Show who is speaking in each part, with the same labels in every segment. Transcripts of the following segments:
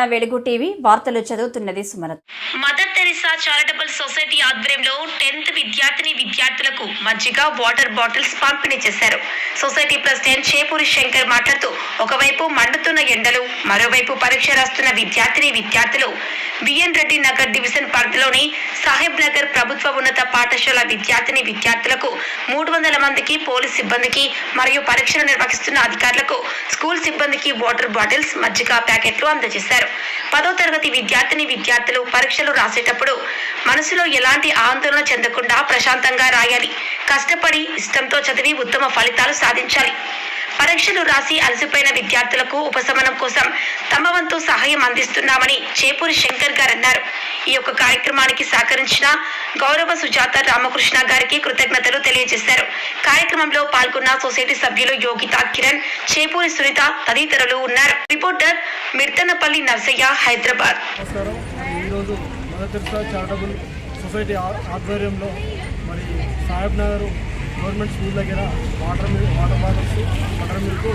Speaker 1: తెలంగాణ వెలుగు టీవీ వార్తలు చదువుతున్నది Sumalatha.
Speaker 2: Mother Teresa charitable society ఆధ్వర్యంలో 10th విద్యార్థులకు మజ్జిగ వాటర్ బాటిల్స్ పంపిణీ చేశారు. సొసైటీ ప్రెసిడెంట్ చేపూరి శంకర్ మాట్లాడుతూ, ఒకవైపు మండుతున్న ఎండలు, మరోవైపు పరీక్ష రాస్తున్న విద్యార్థులు బిఎన్ రెడ్డి నగర్ డివిజన్ పరిధిలోని సాహెబ్ నగర్ ప్రభుత్వ ఉన్నత పాఠశాల విద్యార్థులకు 300 మందికి, పోలీస్ సిబ్బందికి మరియు పరీక్షలు నిర్వహిస్తున్న అధికారులకు, స్కూల్ సిబ్బందికి వాటర్ బాటిల్స్, మజ్జిగ ప్యాకెట్లు అందజేశారు. 10వ తరగతి విద్యార్థులు పరీక్షలు రాసేటప్పుడు మనసులో ఎలాంటి ఆందోళన చెందకుండా ప్రశాంతంగా రాయాలి. కష్టపడి ఇష్టంతో చదివి ఉత్తమ ఫలితాలు సాధించాలి. పరీక్షలు రాసి అలసిపోయిన విద్యార్థులకు ఉపశమనం కోసం తమ వంతు సహాయం అందిస్తున్నామని చేపూరి శంకర్ గారు అన్నారు. ఈ యొక్క కార్యక్రమానికి సహకరించిన గౌరవ సుజాత రామకృష్ణ గారికి కృతజ్ఞతలు తెలియజేశారు. కార్యక్రమంలో పాల్గొన్న సొసైటీ సభ్యులు యోగిత కిరణ్, చేపూరి సునీత తదితరులు ఉన్నారు. రిపోర్టర్ మిర్తనపల్లి నర్సయ్య, హైదరాబాద్.
Speaker 3: సొసైటీ ఆధ్వర్యంలో మరి సాహెబ్ నగర్ గవర్నమెంట్ స్కూల్ దగ్గర water bottles, water milk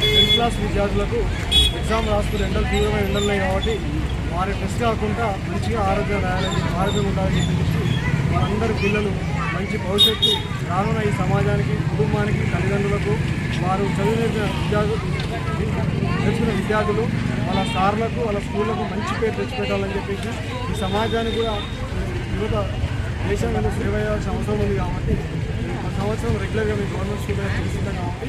Speaker 3: 10th class విద్యార్థులకు ఎగ్జామ్ రాస్తున్న ఎండలు తీవ్రమైన ఎండలు ఉన్నాయి కాబట్టి వారి టెస్ట్ కాకుండా మంచిగా ఆరోగ్యం ఉండాలని చెప్పి వాళ్ళందరి పిల్లలు మంచి భవిష్యత్తు రానున్న ఈ సమాజానికి, కుటుంబానికి, తల్లిదండ్రులకు వారు చదివిన విద్యార్థులు వాళ్ళ సార్లకు, వాళ్ళ స్కూళ్ళకు మంచి పేరు తెచ్చిపెట్టాలని చెప్పేసి ఈ సమాజానికి కూడా యువత దేశం మీద సేవ చేయాల్సిన అవసరం ఉంది కాబట్టి సంవత్సరం రెగ్యులర్గా మీ గవర్నమెంట్ స్కూల్ మీద తెలుస్తుంటాం కాబట్టి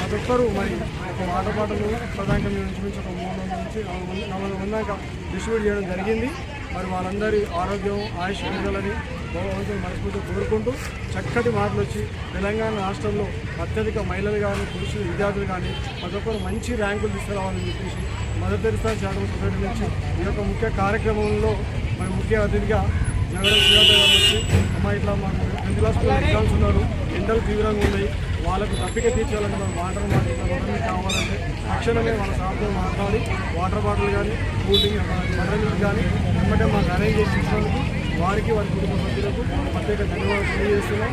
Speaker 3: ప్రతి ఒక్కరూ మరి ఒక వాటర్ బాటిల్ ప్రధానంగా మేము ఇంచుమించు ఒక 300 నుంచి 400 మంది దాకా డిస్ట్రిబ్యూట్ చేయడం జరిగింది. మరి వాళ్ళందరి ఆరోగ్యం, ఆయుష్ పెరగాలని భగవంతుని మనస్ఫూర్తిగా కోరుకుంటూ చక్కటి మార్పులు వచ్చి తెలంగాణ రాష్ట్రంలో అత్యధిక మహిళలు కానీ, పురుషులు విద్యార్థులు కానీ ప్రతి ఒక్కరు మంచి ర్యాంకులు తీసుకురావాలని చెప్పేసి మదర్ తెరిసా చారిటబుల్ సొసైటీ నుంచి ఈ యొక్క ముఖ్య కార్యక్రమంలో మరి ముఖ్య అతిథిగా జగన్ సుజాత గారు వచ్చి, అమ్మ ఇట్లా మాకు 10th క్లాస్ ఎగ్జామ్స్ ఉన్నారు, ఎండలు తీవ్రంగా ఉన్నాయి, వాళ్ళకు తప్పిక తీర్చాలంటే మనం వాటర్ కావాలంటే తక్షణమే వాళ్ళ సార్తో మాట్లాడి వాటర్ బాటిల్ కానీ, కూల్ డ్రింక్, బటర్ మిల్క్ కానీ వెంబడే మాకు అరేంజ్ చేసి ఇచ్చినందుకు వారికి, వారి కుటుంబ సభ్యులకు ప్రత్యేక ధన్యవాదాలు తెలియజేస్తున్నాం.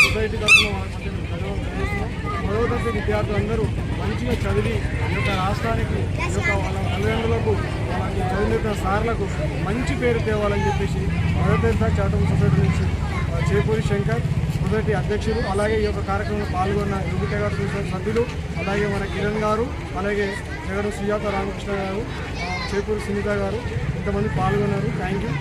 Speaker 3: సొసైటీ తరఫున వాళ్ళకి ప్రత్యేక ధన్యవాదాలు తెలియజేస్తున్నాం. 10వ తరగతి విద్యార్థులందరూ మంచిగా చదివి ఈ యొక్క రాష్ట్రానికి, ఈ యొక్క వాళ్ళ తల్లిదండ్రులకు, వాళ్ళకి చదివిన సార్లకు మంచి పేరు తేవాలని చెప్పేసి మదర్ తెరిసా చారిటబుల్ సొసైటీ నుంచి చేపూరి శంకర్ సొసైటీ అధ్యక్షులు, అలాగే ఈ యొక్క కార్యక్రమంలో పాల్గొన్న యోగిత గారు సొసైటీ సభ్యులు, అలాగే మన కిరణ్ గారు, అలాగే జగన్ సుజాత రామకృష్ణ గారు, చేపూరి సునీత గారు ఇంతమంది పాల్గొన్నారు. Thank you.